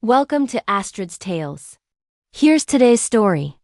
Welcome to Astrid's Tales. Here's today's story.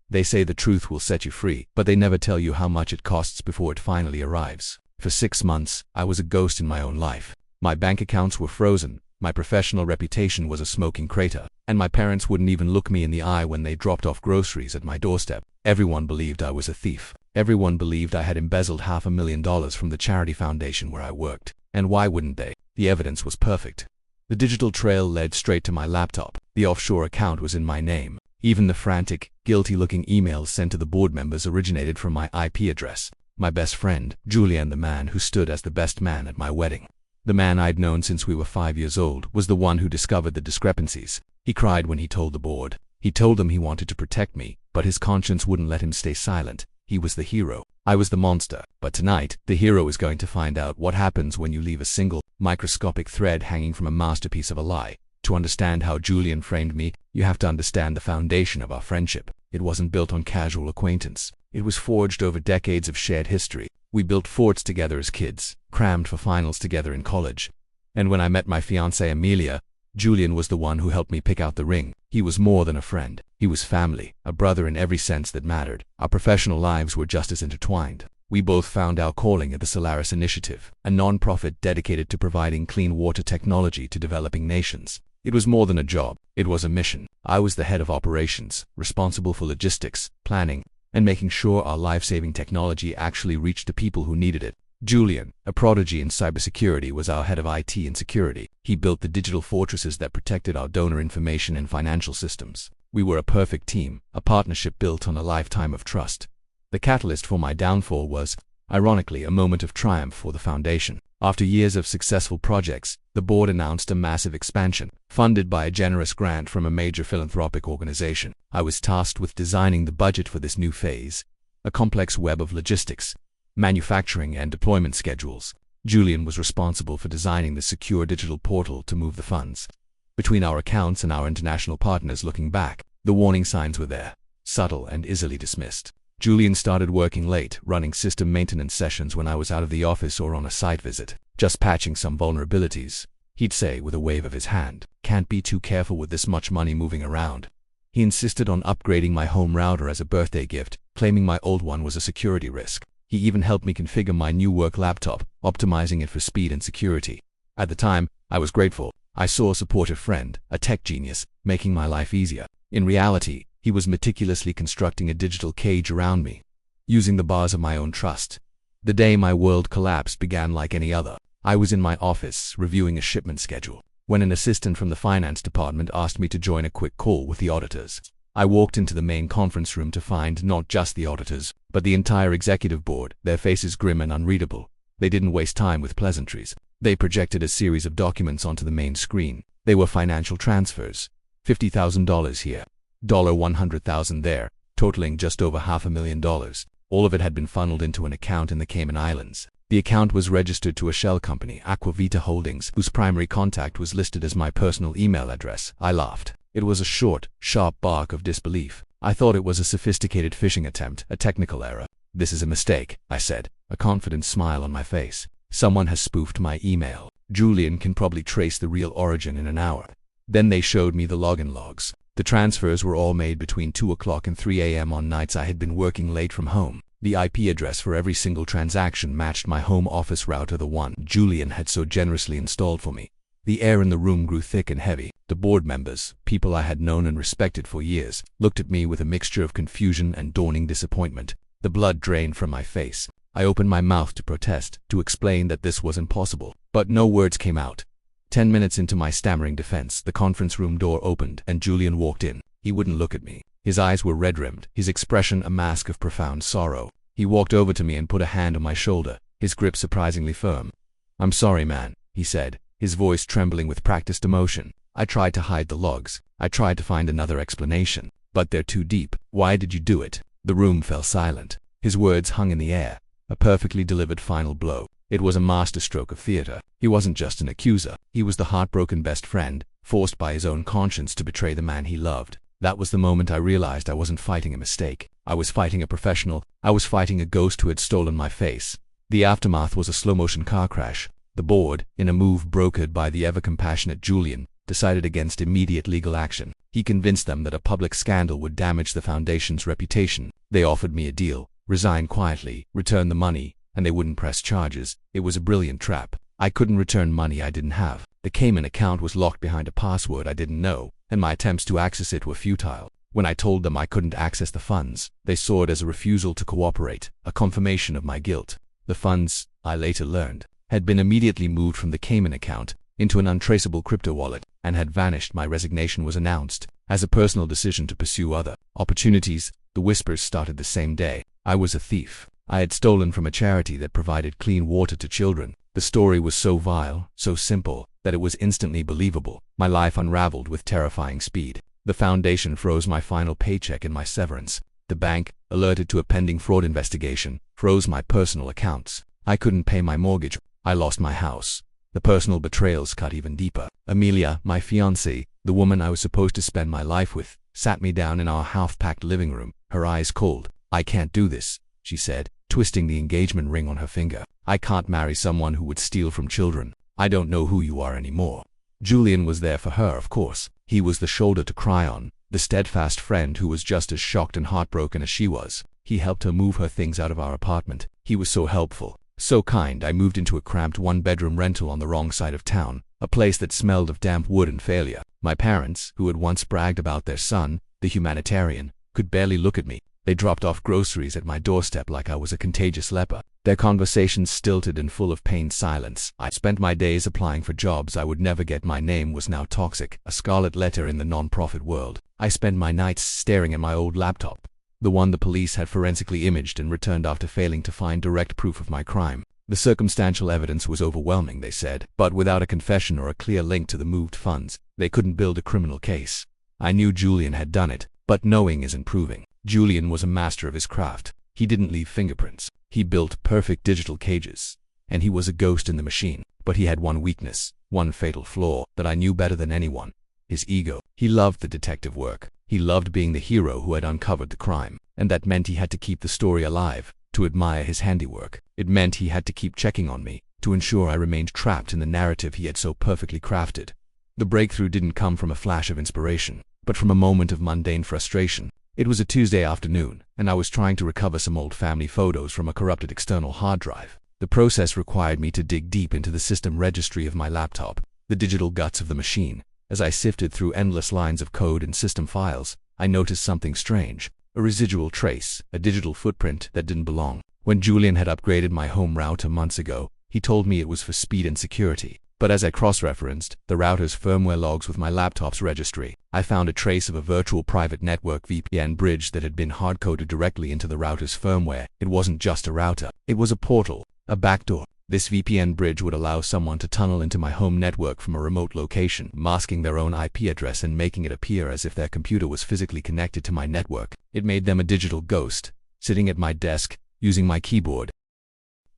They say the truth will set you free, but they never tell you how much it costs before it finally arrives. For 6 months, I was a ghost in my own life. My bank accounts were frozen, my professional reputation was a smoking crater, and my parents wouldn't even look me in the eye when they dropped off groceries at my doorstep. Everyone believed I was a thief. Everyone believed I had embezzled $500,000 from the charity foundation where I worked. And why wouldn't they? The evidence was perfect. The digital trail led straight to my laptop. The offshore account was in my name. Even the frantic, guilty-looking emails sent to the board members originated from my IP address. My best friend, Julian, the man who stood as the best man at my wedding, the man I'd known since we were 5 years old, was the one who discovered the discrepancies. He cried when he told the board. He told them he wanted to protect me, but his conscience wouldn't let him stay silent. He was the hero. I was the monster. But tonight, the hero is going to find out what happens when you leave a single, microscopic thread hanging from a masterpiece of a lie. To understand how Julian framed me, you have to understand the foundation of our friendship. It wasn't built on casual acquaintance. It was forged over decades of shared history. We built forts together as kids, crammed for finals together in college. And when I met my fiancée Amelia, Julian was the one who helped me pick out the ring. He was more than a friend. He was family, a brother in every sense that mattered. Our professional lives were just as intertwined. We both found our calling at the Solaris Initiative, a non-profit dedicated to providing clean water technology to developing nations. It was more than a job. It was a mission. I was the head of operations, responsible for logistics, planning, and making sure our life-saving technology actually reached the people who needed it. Julian, a prodigy in cybersecurity, was our head of IT and security. He built the digital fortresses that protected our donor information and financial systems. We were a perfect team, a partnership built on a lifetime of trust. The catalyst for my downfall was, ironically, a moment of triumph for the foundation. After years of successful projects, the board announced a massive expansion, funded by a generous grant from a major philanthropic organization. I was tasked with designing the budget for this new phase, a complex web of logistics, manufacturing, and deployment schedules. Julian was responsible for designing the secure digital portal to move the funds between our accounts and our international partners. Looking back, the warning signs were there, subtle and easily dismissed. Julian started working late, running system maintenance sessions when I was out of the office or on a site visit, just patching some vulnerabilities. He'd say with a wave of his hand, "Can't be too careful with this much money moving around." He insisted on upgrading my home router as a birthday gift, claiming my old one was a security risk. He even helped me configure my new work laptop, optimizing it for speed and security. At the time, I was grateful. I saw a supportive friend, a tech genius, making my life easier. In reality, he was meticulously constructing a digital cage around me, using the bars of my own trust. The day my world collapsed began like any other. I was in my office, reviewing a shipment schedule, when an assistant from the finance department asked me to join a quick call with the auditors. I walked into the main conference room to find not just the auditors, but the entire executive board, their faces grim and unreadable. They didn't waste time with pleasantries. They projected a series of documents onto the main screen. They were financial transfers. $50,000 here, $100,000 there, totaling just over $500,000. All of it had been funneled into an account in the Cayman Islands. The account was registered to a shell company, Aquavita Holdings, whose primary contact was listed as my personal email address. I laughed. It was a short, sharp bark of disbelief. I thought it was a sophisticated phishing attempt, a technical error. "This is a mistake," I said, a confident smile on my face. "Someone has spoofed my email. Julian can probably trace the real origin in an hour." Then they showed me the login logs. The transfers were all made between 2 o'clock and 3 a.m. on nights I had been working late from home. The IP address for every single transaction matched my home office router, the one Julian had so generously installed for me. The air in the room grew thick and heavy. The board members, people I had known and respected for years, looked at me with a mixture of confusion and dawning disappointment. The blood drained from my face. I opened my mouth to protest, to explain that this was impossible, but no words came out. 10 minutes into my stammering defense, the conference room door opened and Julian walked in. He wouldn't look at me. His eyes were red-rimmed, his expression a mask of profound sorrow. He walked over to me and put a hand on my shoulder, his grip surprisingly firm. "I'm sorry, man," he said, his voice trembling with practiced emotion. "I tried to hide the logs. I tried to find another explanation, but they're too deep. Why did you do it?" The room fell silent. His words hung in the air, a perfectly delivered final blow. It was a masterstroke of theater. He wasn't just an accuser. He was the heartbroken best friend, forced by his own conscience to betray the man he loved. That was the moment I realized I wasn't fighting a mistake. I was fighting a professional. I was fighting a ghost who had stolen my face. The aftermath was a slow-motion car crash. The board, in a move brokered by the ever-compassionate Julian, decided against immediate legal action. He convinced them that a public scandal would damage the foundation's reputation. They offered me a deal: resign quietly, return the money, and they wouldn't press charges. It was a brilliant trap. I couldn't return money I didn't have. The Cayman account was locked behind a password I didn't know, and my attempts to access it were futile. When I told them I couldn't access the funds, they saw it as a refusal to cooperate, a confirmation of my guilt. The funds, I later learned, had been immediately moved from the Cayman account into an untraceable crypto wallet and had vanished. My resignation was announced as a personal decision to pursue other opportunities. The whispers started the same day. I was a thief. I had stolen from a charity that provided clean water to children. The story was so vile, so simple, that it was instantly believable. My life unraveled with terrifying speed. The foundation froze my final paycheck and my severance. The bank, alerted to a pending fraud investigation, froze my personal accounts. I couldn't pay my mortgage. I lost my house. The personal betrayals cut even deeper. Amelia, my fiancée, the woman I was supposed to spend my life with, sat me down in our half-packed living room, her eyes cold. "I can't do this," she said, twisting the engagement ring on her finger. "I can't marry someone who would steal from children. I don't know who you are anymore." Julian was there for her, of course. He was the shoulder to cry on, the steadfast friend who was just as shocked and heartbroken as she was. He helped her move her things out of our apartment. He was so helpful, so kind. I moved into a cramped one-bedroom rental on the wrong side of town, a place that smelled of damp wood and failure. My parents, who had once bragged about their son, the humanitarian, could barely look at me. They dropped off groceries at my doorstep like I was a contagious leper. Their conversations stilted and full of pained silence. I spent my days applying for jobs I would never get. My name was now toxic, a scarlet letter in the non-profit world. I spent my nights staring at my old laptop, the one the police had forensically imaged and returned after failing to find direct proof of my crime. The circumstantial evidence was overwhelming, they said, but without a confession or a clear link to the moved funds, they couldn't build a criminal case. I knew Julian had done it, but knowing isn't proving. Julian was a master of his craft. He didn't leave fingerprints. He built perfect digital cages, and he was a ghost in the machine. But he had one weakness, one fatal flaw that I knew better than anyone: his ego. He loved the detective work. He loved being the hero who had uncovered the crime, and that meant he had to keep the story alive, to admire his handiwork. It meant he had to keep checking on me, to ensure I remained trapped in the narrative he had so perfectly crafted. The breakthrough didn't come from a flash of inspiration, but from a moment of mundane frustration. It was a Tuesday afternoon, and I was trying to recover some old family photos from a corrupted external hard drive. The process required me to dig deep into the system registry of my laptop, the digital guts of the machine. As I sifted through endless lines of code and system files, I noticed something strange: a residual trace, a digital footprint that didn't belong. When Julian had upgraded my home router months ago, he told me it was for speed and security. But as I cross-referenced the router's firmware logs with my laptop's registry, I found a trace of a virtual private network VPN bridge that had been hard-coded directly into the router's firmware. It wasn't just a router. It was a portal, a backdoor. This VPN bridge would allow someone to tunnel into my home network from a remote location, masking their own IP address and making it appear as if their computer was physically connected to my network. It made them a digital ghost, sitting at my desk, using my keyboard.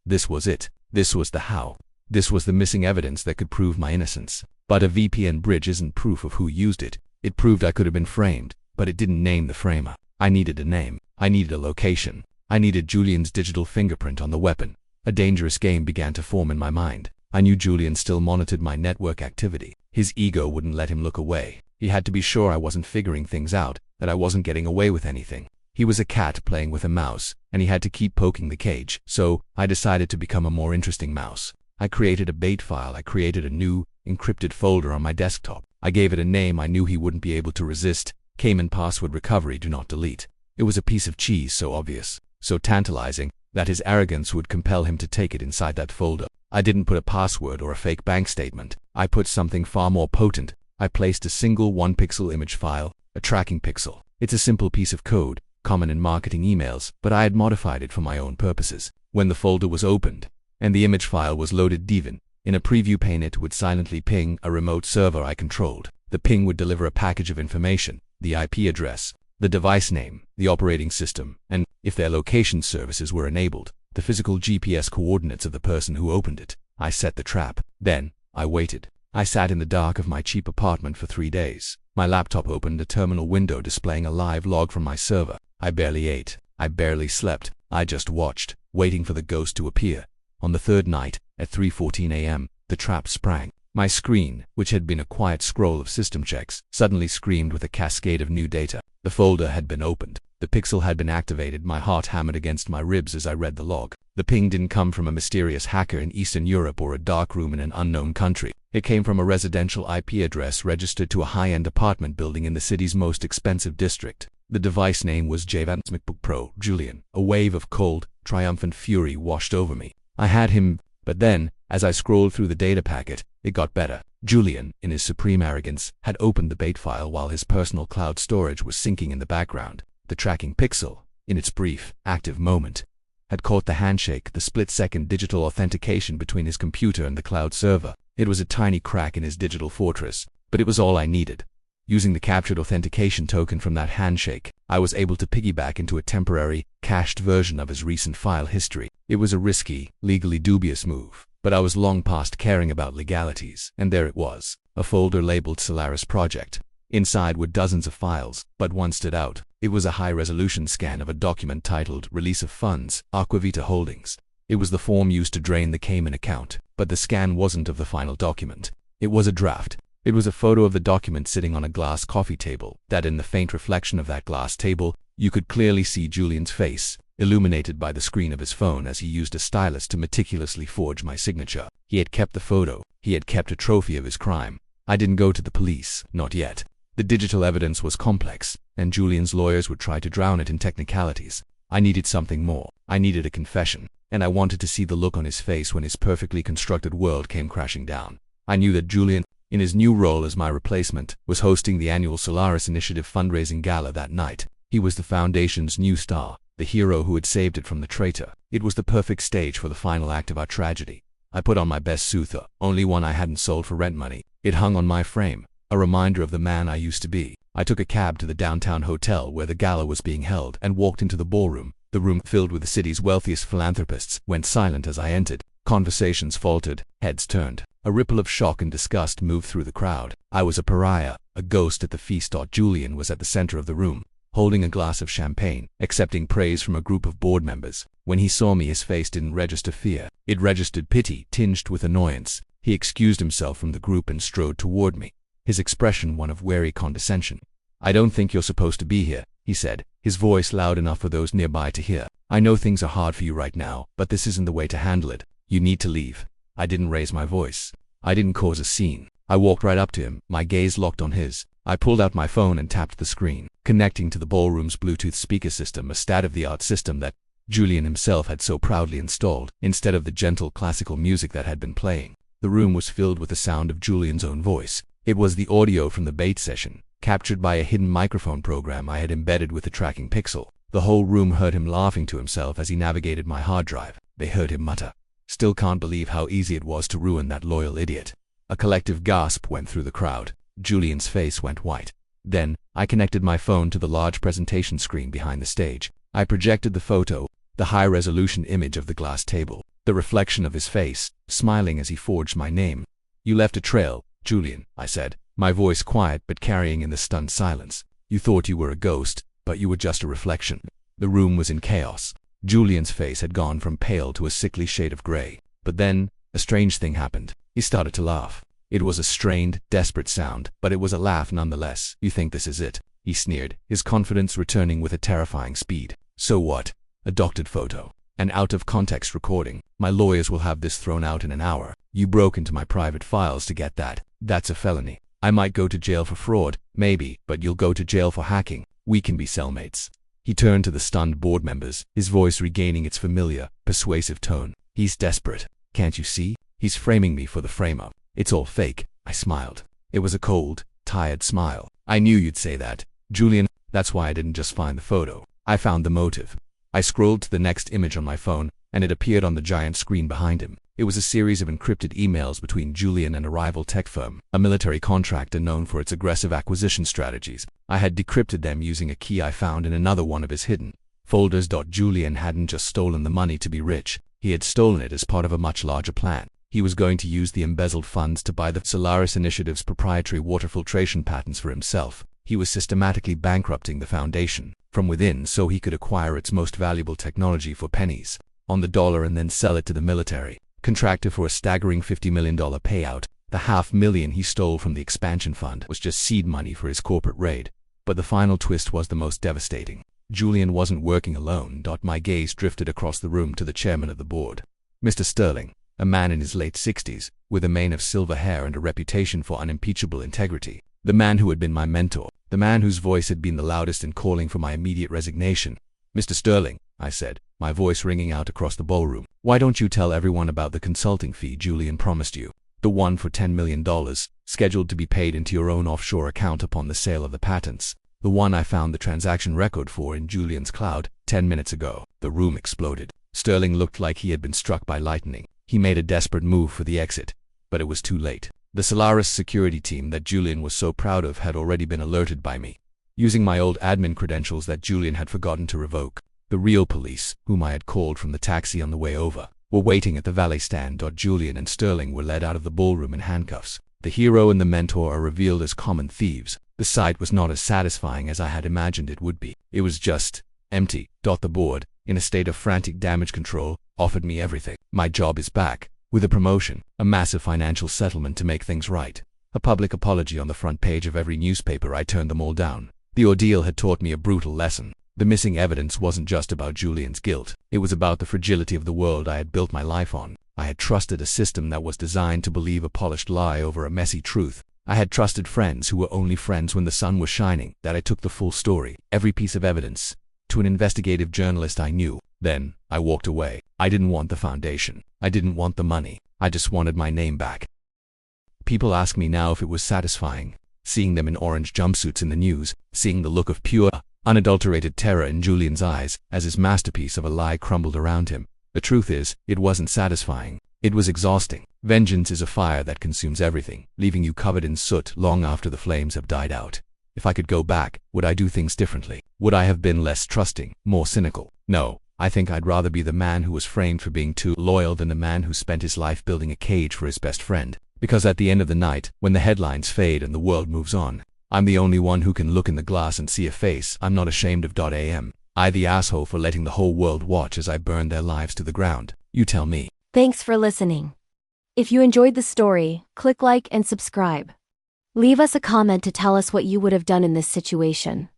This was it. This was the how. This was the missing evidence that could prove my innocence. But a VPN bridge isn't proof of who used it. It proved I could have been framed, but it didn't name the framer. I needed a name. I needed a location. I needed Julian's digital fingerprint on the weapon. A dangerous game began to form in my mind. I knew Julian still monitored my network activity. His ego wouldn't let him look away. He had to be sure I wasn't figuring things out, that I wasn't getting away with anything. He was a cat playing with a mouse, and he had to keep poking the cage. So, I decided to become a more interesting mouse. I created a bait file. I created a new, encrypted folder on my desktop. I gave it a name I knew he wouldn't be able to resist: Cayman password recovery, do not delete. It was a piece of cheese so obvious, so tantalizing, that his arrogance would compel him to take it inside that folder. I didn't put a password or a fake bank statement. I put something far more potent. I placed a single one-pixel image file, a tracking pixel. It's a simple piece of code, common in marketing emails, but I had modified it for my own purposes. When the folder was opened, and the image file was loaded Devon, in a preview pane it would silently ping a remote server I controlled. The ping would deliver a package of information: the IP address, the device name, the operating system, and, if their location services were enabled, the physical GPS coordinates of the person who opened it. I set the trap. Then, I waited. I sat in the dark of my cheap apartment for 3 days. My laptop opened a terminal window displaying a live log from my server. I barely ate. I barely slept. I just watched, waiting for the ghost to appear. On the third night, at 3:14 a.m., the trap sprang. My screen, which had been a quiet scroll of system checks, suddenly screamed with a cascade of new data. The folder had been opened. The pixel had been activated. My heart hammered against my ribs as I read the log. The ping didn't come from a mysterious hacker in Eastern Europe or a dark room in an unknown country. It came from a residential IP address registered to a high-end apartment building in the city's most expensive district. The device name was Javant's MacBook Pro, Julian. A wave of cold, triumphant fury washed over me. I had him, but then, as I scrolled through the data packet, it got better. Julian, in his supreme arrogance, had opened the bait file while his personal cloud storage was syncing in the background. The tracking pixel, in its brief, active moment, had caught the handshake, the split-second digital authentication between his computer and the cloud server. It was a tiny crack in his digital fortress, but it was all I needed. Using the captured authentication token from that handshake, I was able to piggyback into a temporary, cached version of his recent file history. It was a risky, legally dubious move, but I was long past caring about legalities, and there it was, a folder labeled Solaris Project. Inside were dozens of files, but one stood out. It was a high-resolution scan of a document titled Release of Funds, Aquavita Holdings. It was the form used to drain the Cayman account, but the scan wasn't of the final document. It was a draft. It was a photo of the document sitting on a glass coffee table, that in the faint reflection of that glass table, you could clearly see Julian's face, illuminated by the screen of his phone as he used a stylus to meticulously forge my signature. He had kept the photo. He had kept a trophy of his crime. I didn't go to the police, not yet. The digital evidence was complex, and Julian's lawyers would try to drown it in technicalities. I needed something more. I needed a confession, and I wanted to see the look on his face when his perfectly constructed world came crashing down. I knew that Julian, in his new role as my replacement, was hosting the annual Solaris Initiative fundraising gala that night. He was the Foundation's new star, the hero who had saved it from the traitor. It was the perfect stage for the final act of our tragedy. I put on my best suit, the only one I hadn't sold for rent money. It hung on my frame, a reminder of the man I used to be. I took a cab to the downtown hotel where the gala was being held and walked into the ballroom. The room, filled with the city's wealthiest philanthropists, went silent as I entered. Conversations faltered, heads turned. A ripple of shock and disgust moved through the crowd. I was a pariah, a ghost at the feast. Julian was at the center of the room, holding a glass of champagne, accepting praise from a group of board members. When he saw me, his face didn't register fear. It registered pity, tinged with annoyance. He excused himself from the group and strode toward me, his expression one of wary condescension. "I don't think you're supposed to be here," he said, his voice loud enough for those nearby to hear. "I know things are hard for you right now, but this isn't the way to handle it. You need to leave." I didn't raise my voice. I didn't cause a scene. I walked right up to him, my gaze locked on his. I pulled out my phone and tapped the screen, connecting to the ballroom's Bluetooth speaker system, a state-of-the-art system that Julian himself had so proudly installed, instead of the gentle classical music that had been playing. The room was filled with the sound of Julian's own voice. It was the audio from the bait session, captured by a hidden microphone program I had embedded with the tracking pixel. The whole room heard him laughing to himself as he navigated my hard drive. They heard him mutter, "Still can't believe how easy it was to ruin that loyal idiot." A collective gasp went through the crowd. Julian's face went white. Then, I connected my phone to the large presentation screen behind the stage. I projected the photo, the high-resolution image of the glass table, the reflection of his face, smiling as he forged my name. "You left a trail, Julian," I said, my voice quiet but carrying in the stunned silence. "You thought you were a ghost, but you were just a reflection." The room was in chaos. Julian's face had gone from pale to a sickly shade of gray. But then, a strange thing happened. He started to laugh. It was a strained, desperate sound, but it was a laugh nonetheless. "You think this is it?" he sneered, his confidence returning with a terrifying speed. "So what? A doctored photo. An out-of-context recording. My lawyers will have this thrown out in an hour. You broke into my private files to get that. That's a felony. I might go to jail for fraud, maybe, but you'll go to jail for hacking. We can be cellmates." He turned to the stunned board members, his voice regaining its familiar, persuasive tone. "He's desperate. Can't you see? He's framing me for the frame-up. It's all fake." I smiled. It was a cold, tired smile. "I knew you'd say that, Julian. That's why I didn't just find the photo. I found the motive." I scrolled to the next image on my phone, and it appeared on the giant screen behind him. It was a series of encrypted emails between Julian and a rival tech firm, a military contractor known for its aggressive acquisition strategies. I had decrypted them using a key I found in another one of his hidden folders. Julian hadn't just stolen the money to be rich. He had stolen it as part of a much larger plan. He was going to use the embezzled funds to buy the Solaris Initiative's proprietary water filtration patents for himself. He was systematically bankrupting the Foundation from within so he could acquire its most valuable technology for pennies on the dollar and then sell it to the military contractor for a staggering $50 million payout. The $500,000 he stole from the expansion fund was just seed money for his corporate raid. But the final twist was the most devastating. Julian wasn't working alone. My gaze drifted across the room to the chairman of the board. Mr. Sterling, a man in his late 60s, with a mane of silver hair and a reputation for unimpeachable integrity. The man who had been my mentor. The man whose voice had been the loudest in calling for my immediate resignation. "Mr. Sterling," I said, my voice ringing out across the ballroom, "why don't you tell everyone about the consulting fee Julian promised you? The one for $10 million, scheduled to be paid into your own offshore account upon the sale of the patents. The one I found the transaction record for in Julian's cloud 10 minutes ago." The room exploded. Sterling looked like he had been struck by lightning. He made a desperate move for the exit, but it was too late. The Solaris security team that Julian was so proud of had already been alerted by me, using my old admin credentials that Julian had forgotten to revoke. The real police, whom I had called from the taxi on the way over, were waiting at the valet stand. Julian and Sterling were led out of the ballroom in handcuffs. The hero and the mentor are revealed as common thieves. The sight was not as satisfying as I had imagined it would be. It was just empty. The board, in a state of frantic damage control, offered me everything. My job is back, with a promotion, a massive financial settlement to make things right, a public apology on the front page of every newspaper. I turned them all down. The ordeal had taught me a brutal lesson. The missing evidence wasn't just about Julian's guilt. It was about the fragility of the world I had built my life on. I had trusted a system that was designed to believe a polished lie over a messy truth. I had trusted friends who were only friends when the sun was shining, that I took the full story, every piece of evidence, to an investigative journalist I knew. Then, I walked away. I didn't want the foundation. I didn't want the money. I just wanted my name back. People ask me now if it was satisfying, seeing them in orange jumpsuits in the news, seeing the look of pure, unadulterated terror in Julian's eyes as his masterpiece of a lie crumbled around him. The truth is, it wasn't satisfying. It was exhausting. Vengeance is a fire that consumes everything, leaving you covered in soot long after the flames have died out. If I could go back, would I do things differently? Would I have been less trusting, more cynical? No. I think I'd rather be the man who was framed for being too loyal than the man who spent his life building a cage for his best friend. Because at the end of the night, when the headlines fade and the world moves on, I'm the only one who can look in the glass and see a face I'm not ashamed of. I the asshole for letting the whole world watch as I burn their lives to the ground. You tell me. Thanks for listening. If you enjoyed the story, click like and subscribe. Leave us a comment to tell us what you would have done in this situation.